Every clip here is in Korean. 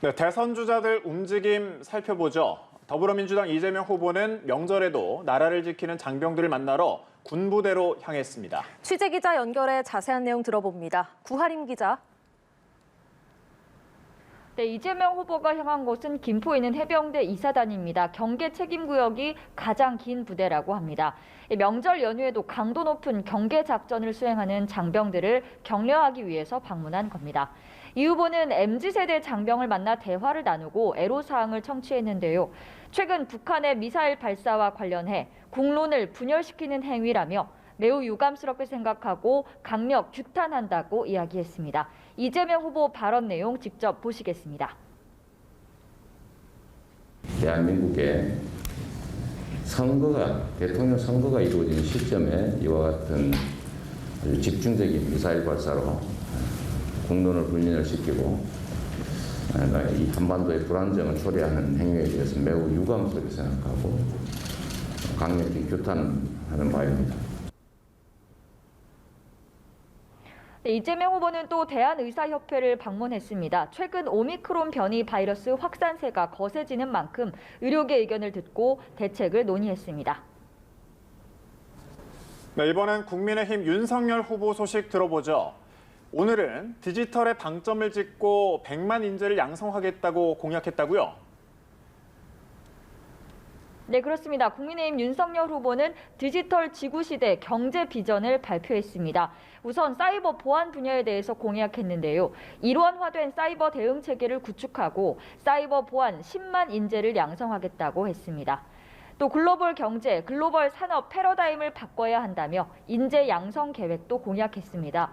네, 대선 주자들 움직임 살펴보죠. 더불어민주당 이재명 후보는 명절에도 나라를 지키는 장병들을 만나러 군부대로 향했습니다. 취재기자 연결해 자세한 내용 들어봅니다. 구하림 기자. 네, 이재명 후보가 향한 곳은 김포에 있는 해병대 이사단입니다. 경계 책임구역이 가장 긴 부대라고 합니다. 명절 연휴에도 강도 높은 경계 작전을 수행하는 장병들을 격려하기 위해서 방문한 겁니다. 이 후보는 MZ세대 장병을 만나 대화를 나누고 애로사항을 청취했는데요. 최근 북한의 미사일 발사와 관련해 국론을 분열시키는 행위라며 매우 유감스럽게 생각하고 강력 규탄한다고 이야기했습니다. 이재명 후보 발언 내용 직접 보시겠습니다. 대한민국의 대통령 선거가 이루어지는 시점에 이와 같은 아주 집중적인 미사일 발사로 국론을 분열시키고 이 한반도의 불안정을 초래하는 행위에 대해서 매우 유감스럽게 생각하고 강력히 규탄하는 바입니다. 네, 이재명 후보는 또 대한의사협회를 방문했습니다. 최근 오미크론 변이 바이러스 확산세가 거세지는 만큼 의료계 의견을 듣고 대책을 논의했습니다. 네, 이번엔 국민의힘 윤석열 후보 소식 들어보죠. 오늘은 디지털에 방점을 짓고 100만 인재를 양성하겠다고 공약했다고요? 네, 그렇습니다. 국민의힘 윤석열 후보는 디지털 지구시대 경제 비전을 발표했습니다. 우선 사이버 보안 분야에 대해서 공약했는데요. 일원화된 사이버 대응 체계를 구축하고 사이버 보안 10만 인재를 양성하겠다고 했습니다. 또 글로벌 경제, 글로벌 산업 패러다임을 바꿔야 한다며 인재 양성 계획도 공약했습니다.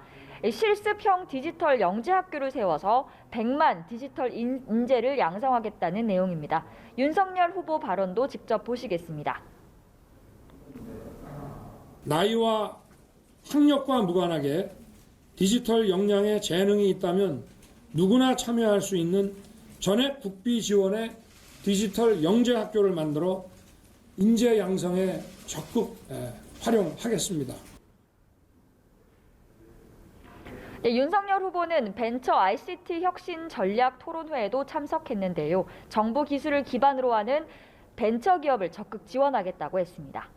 실습형 디지털 영재학교를 세워서 100만 디지털 인재를 양성하겠다는 내용입니다. 윤석열 후보 발언도 직접 보시겠습니다. 나이와 학력과 무관하게 디지털 역량에 재능이 있다면 누구나 참여할 수 있는 전액 국비 지원의 디지털 영재학교를 만들어 인재 양성에 적극 활용하겠습니다. 네, 윤석열 후보는 벤처 ICT 혁신 전략 토론회에도 참석했는데요. 정부 기술을 기반으로 하는 벤처 기업을 적극 지원하겠다고 했습니다.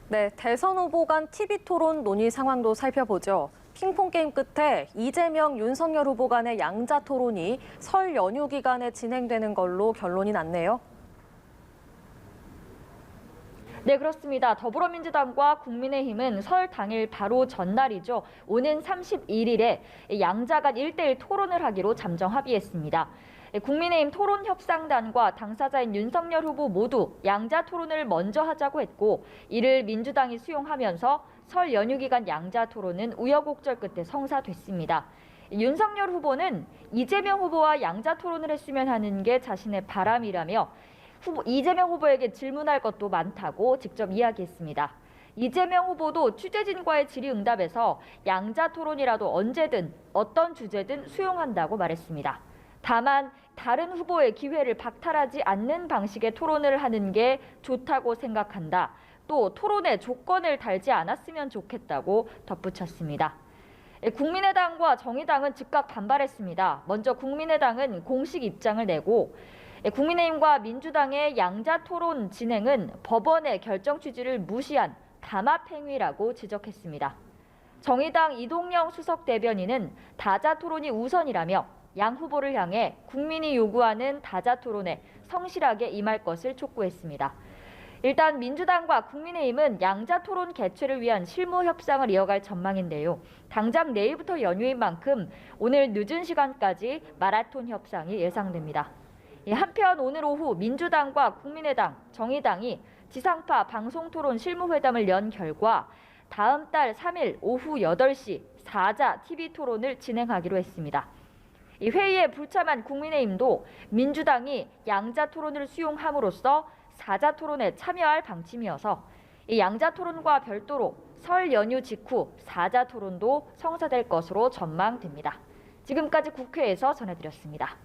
네, 대선 후보 간 TV 토론 논의 상황도 살펴보죠. 핑퐁 게임 끝에 이재명, 윤석열 후보 간의 양자 토론이 설 연휴 기간에 진행되는 걸로 결론이 났네요. 네, 그렇습니다. 더불어민주당과 국민의힘은 설 당일 바로 전날이죠. 오는 31일에 양자 간 1대1 토론을 하기로 잠정 합의했습니다. 국민의힘 토론협상단과 당사자인 윤석열 후보 모두 양자 토론을 먼저 하자고 했고 이를 민주당이 수용하면서 설 연휴 기간 양자 토론은 우여곡절 끝에 성사됐습니다. 윤석열 후보는 이재명 후보와 양자 토론을 했으면 하는 게 자신의 바람이라며 이재명 후보에게 질문할 것도 많다고 직접 이야기했습니다. 이재명 후보도 취재진과의 질의응답에서 양자 토론이라도 언제든 어떤 주제든 수용한다고 말했습니다. 다만 다른 후보의 기회를 박탈하지 않는 방식의 토론을 하는 게 좋다고 생각한다. 또 토론에 조건을 달지 않았으면 좋겠다고 덧붙였습니다. 국민의당과 정의당은 즉각 반발했습니다. 먼저 국민의당은 공식 입장을 내고 국민의힘과 민주당의 양자 토론 진행은 법원의 결정 취지를 무시한 담합 행위라고 지적했습니다. 정의당 이동영 수석 대변인은 다자 토론이 우선이라며 양 후보를 향해 국민이 요구하는 다자 토론에 성실하게 임할 것을 촉구했습니다. 일단 민주당과 국민의힘은 양자 토론 개최를 위한 실무 협상을 이어갈 전망인데요. 당장 내일부터 연휴인 만큼 오늘 늦은 시간까지 마라톤 협상이 예상됩니다. 한편 오늘 오후 민주당과 국민의당, 정의당이 지상파 방송토론 실무회담을 연 결과 다음 달 3일 오후 8시 4자 TV토론을 진행하기로 했습니다. 이 회의에 불참한 국민의힘도 민주당이 양자 토론을 수용함으로써 4자 토론에 참여할 방침이어서 이 양자 토론과 별도로 설 연휴 직후 4자 토론도 성사될 것으로 전망됩니다. 지금까지 국회에서 전해드렸습니다.